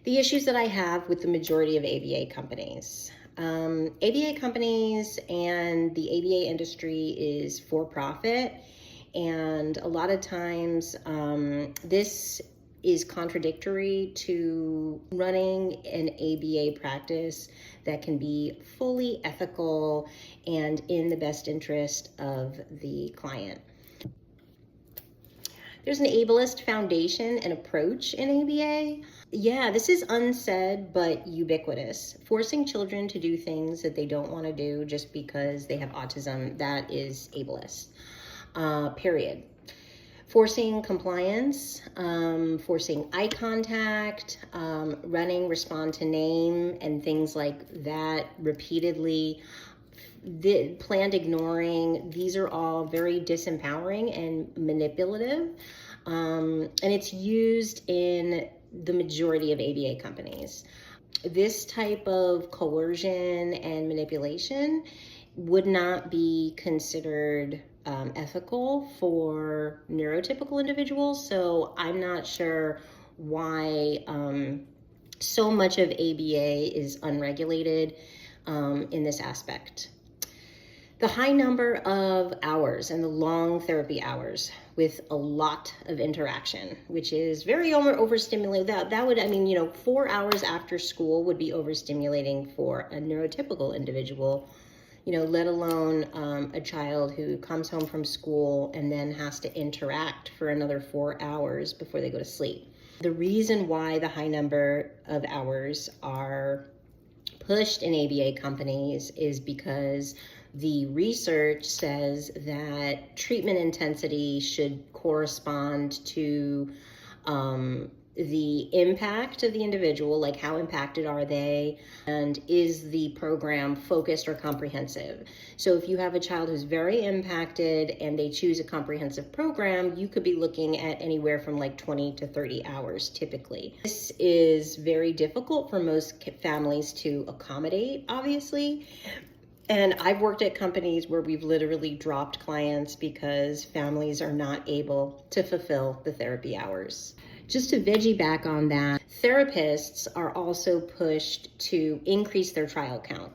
The issues that I have with the majority of ABA companies. ABA companies and the ABA industry is for profit, and a lot of times this is contradictory to running an ABA practice that can be fully ethical and in the best interest of the client. There's an ableist foundation and approach in ABA. Yeah, this is unsaid but ubiquitous. Forcing children to do things that they don't want to do just because they have autism, that is ableist, period. Forcing compliance, forcing eye contact, running respond to name and things like that repeatedly, planned ignoring, these are all very disempowering and manipulative. And it's used in the majority of ABA companies. This type of coercion and manipulation would not be considered ethical for neurotypical individuals. So I'm not sure why so much of ABA is unregulated in this aspect. The high number of hours and the long therapy hours with a lot of interaction, which is very overstimulating. That would, 4 hours after school would be overstimulating for a neurotypical individual, let alone a child who comes home from school and then has to interact for another 4 hours before they go to sleep. The reason why the high number of hours are pushed in ABA companies is because the research says that treatment intensity should correspond to the impact of the individual, like how impacted are they, and is the program focused or comprehensive. So if you have a child who's very impacted and they choose a comprehensive program, you could be looking at anywhere from like 20 to 30 hours typically. This is very difficult for most families to accommodate, obviously. And I've worked at companies where we've literally dropped clients because families are not able to fulfill the therapy hours. Just to veggie back on that, therapists are also pushed to increase their trial count,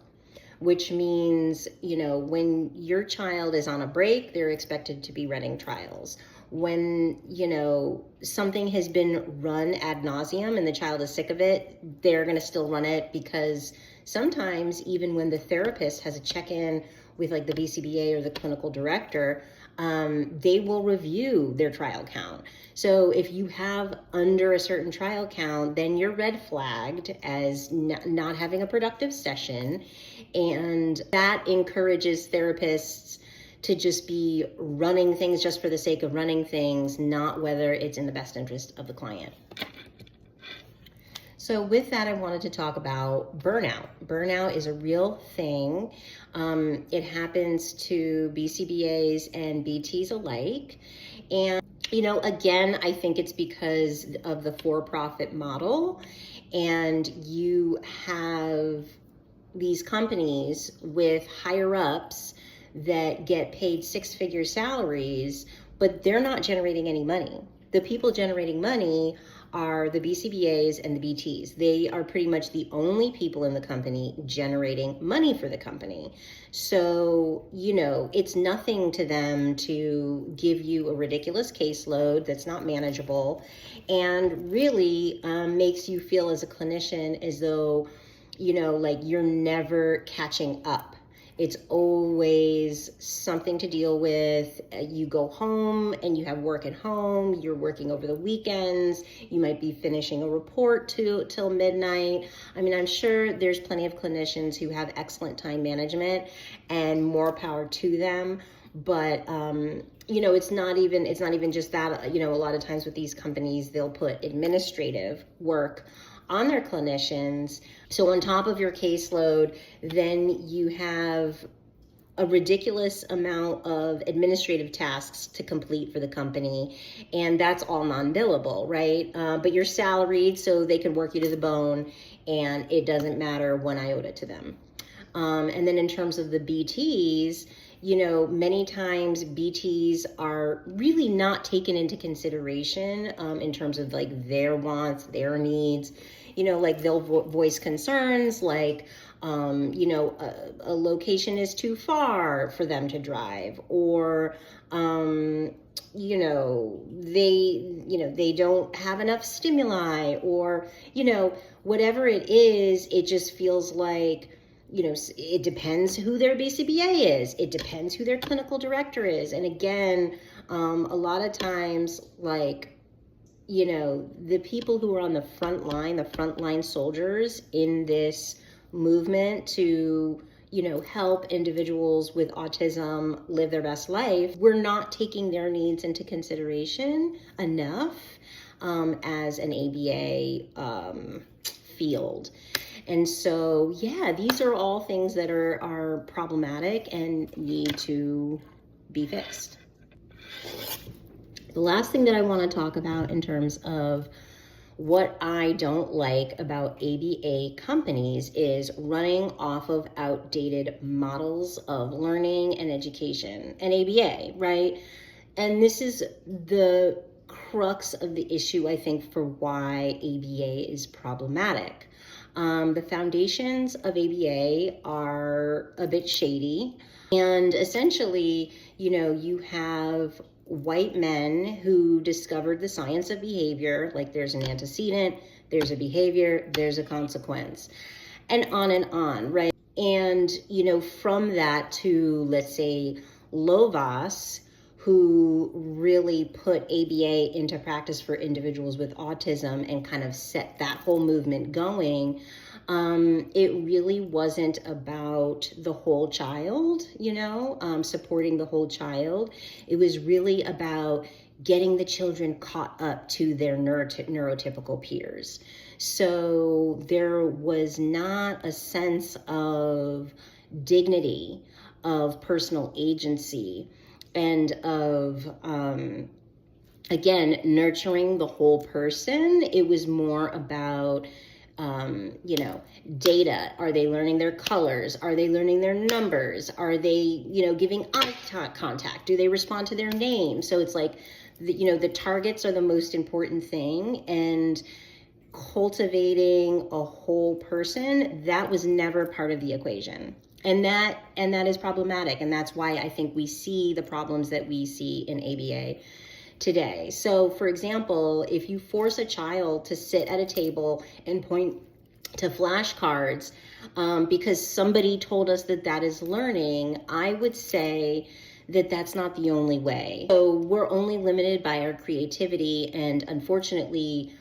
which means, when your child is on a break, they're expected to be running trials. When, something has been run ad nauseum and the child is sick of it, they're going to still run it, because sometimes even when the therapist has a check-in with like the Bcba or the clinical director, they will review their trial count. So if you have under a certain trial count, then you're red flagged as not having a productive session. And that encourages therapists to just be running things just for the sake of running things, not whether it's in the best interest of the client. So with that, I wanted to talk about burnout. Burnout is a real thing. It happens to BCBAs and BTs alike. And, again, I think it's because of the for-profit model. And you have these companies with higher ups that get paid six-figure salaries, but they're not generating any money. The people generating money are the BCBAs and the BTs. They are pretty much the only people in the company generating money for the company. So, it's nothing to them to give you a ridiculous caseload that's not manageable, and really makes you feel as a clinician as though, like you're never catching up. It's always something to deal with. You go home and you have work at home. You're working over the weekends. You might be finishing a report till midnight. I'm sure there's plenty of clinicians who have excellent time management, and more power to them. But it's not even just that. A lot of times with these companies, they'll put administrative work on their clinicians. So on top of your caseload, then you have a ridiculous amount of administrative tasks to complete for the company, and that's all non-billable, right? But you're salaried, so they can work you to the bone, and it doesn't matter one iota to them. And then in terms of the BTs, Many times BTs are really not taken into consideration in terms of like their wants, their needs. Like they'll voice concerns like, a location is too far for them to drive, or, they don't have enough stimuli, or, whatever it is, it just feels like, it depends who their BCBA is. It depends who their clinical director is. And again, a lot of times, like, the people who are on the frontline soldiers in this movement to, help individuals with autism live their best life, we're not taking their needs into consideration enough as an ABA field. And so, yeah, these are all things that are problematic and need to be fixed. The last thing that I want to talk about in terms of what I don't like about ABA companies is running off of outdated models of learning and education and ABA, right? And this is the crux of the issue, I think, for why ABA is problematic. The foundations of ABA are a bit shady. And essentially, you have white men who discovered the science of behavior, like there's an antecedent, there's a behavior, there's a consequence, and on, right? And, from that to, let's say, Lovas, who really put ABA into practice for individuals with autism and kind of set that whole movement going, it really wasn't about the whole child, supporting the whole child. It was really about getting the children caught up to their neurotypical peers. So there was not a sense of dignity, of personal agency, and of, again, nurturing the whole person. It was more about, data. Are they learning their colors? Are they learning their numbers? Are they, giving eye contact? Do they respond to their name? So it's like, the targets are the most important thing, and cultivating a whole person, that was never part of the equation. And that is problematic. And that's why I think we see the problems that we see in ABA today. So, for example, if you force a child to sit at a table and point to flashcards because somebody told us that that is learning, I would say that that's not the only way. So we're only limited by our creativity, and unfortunately,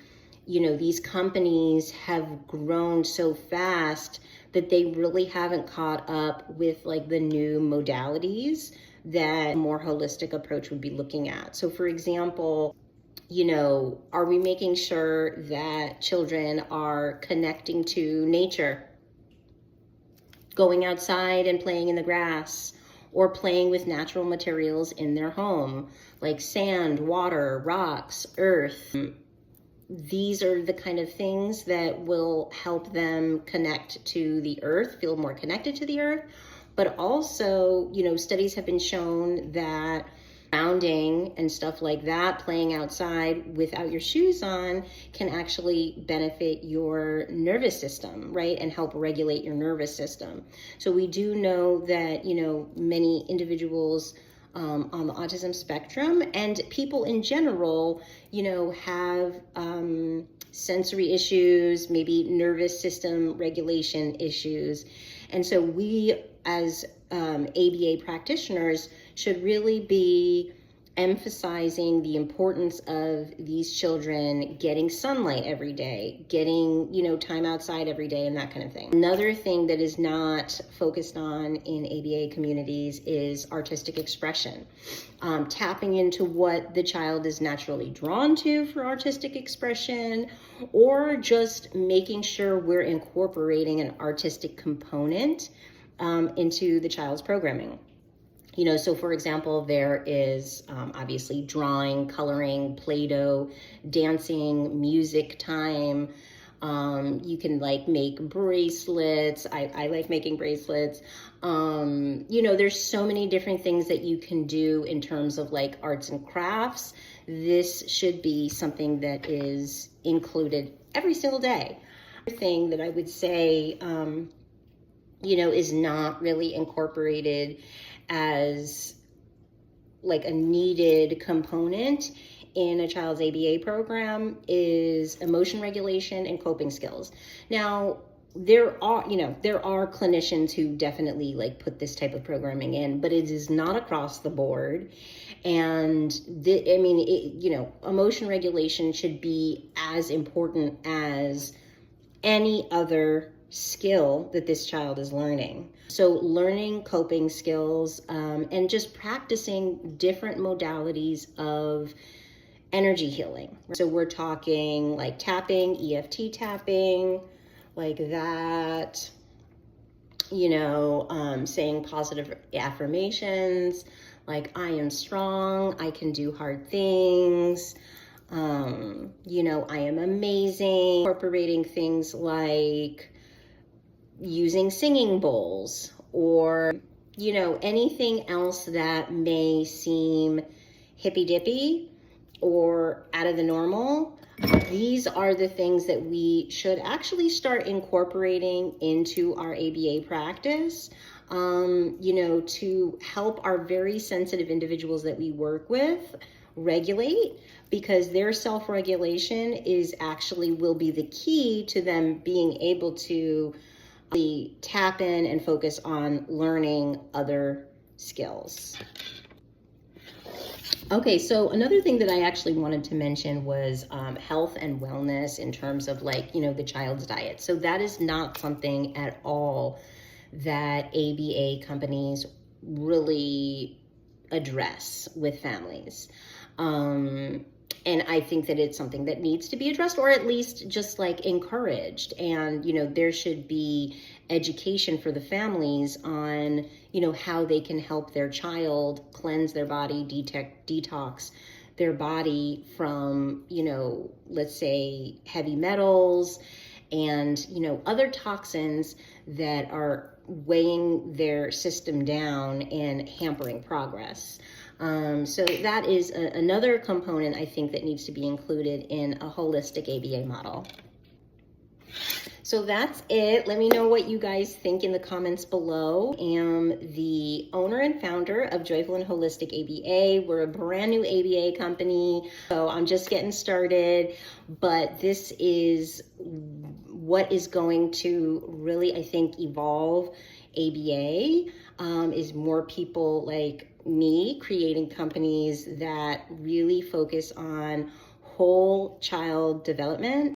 these companies have grown so fast that they really haven't caught up with like the new modalities that a more holistic approach would be looking at. So for example, are we making sure that children are connecting to nature, going outside and playing in the grass, or playing with natural materials in their home, like sand, water, rocks, earth? These are the kind of things that will help them connect to the earth, feel more connected to the earth. But also, studies have been shown that grounding and stuff like that, playing outside without your shoes on, can actually benefit your nervous system, right? And help regulate your nervous system. So we do know that, many individuals on the autism spectrum and people in general, have sensory issues, maybe nervous system regulation issues. And so we, as ABA practitioners, should really be emphasizing the importance of these children getting sunlight every day, getting, time outside every day, and that kind of thing. Another thing that is not focused on in ABA communities is artistic expression. Tapping into what the child is naturally drawn to for artistic expression, or just making sure we're incorporating an artistic component into the child's programming. So for example, there is obviously drawing, coloring, Play-Doh, dancing, music time, You can like make bracelets. I like making bracelets. There's so many different things that you can do in terms of like arts and crafts. This should be something that is included every single day. Thing that I would say, is not really incorporated as like a needed component in a child's ABA program is emotion regulation and coping skills. Now, there are clinicians who definitely like put this type of programming in, but it is not across the board. And emotion regulation should be as important as any other skill that this child is learning. So learning coping skills and just practicing different modalities of energy healing. So we're talking like tapping, EFT tapping, like that, saying positive affirmations, like I am strong, I can do hard things, I am amazing. Incorporating things like using singing bowls or, anything else that may seem hippy dippy or out of the normal. These are the things that we should actually start incorporating into our ABA practice, to help our very sensitive individuals that we work with regulate, because their self-regulation will be the key to them being able to tap in and focus on learning other skills. Okay, so another thing that I actually wanted to mention was health and wellness in terms of the child's diet. So that is not something at all that ABA companies really address with families. And I think that it's something that needs to be addressed, or at least just like encouraged. And, there should be education for the families on, how they can help their child cleanse their body, detox their body from, let's say heavy metals and, other toxins that are weighing their system down and hampering progress. So that is another component I think that needs to be included in a holistic ABA model. So that's it. Let me know what you guys think in the comments below. I am the owner and founder of Joyful and Holistic ABA. We're a brand new ABA company, so I'm just getting started, but this is what is going to really, I think, evolve ABA, is more people like me creating companies that really focus on whole child development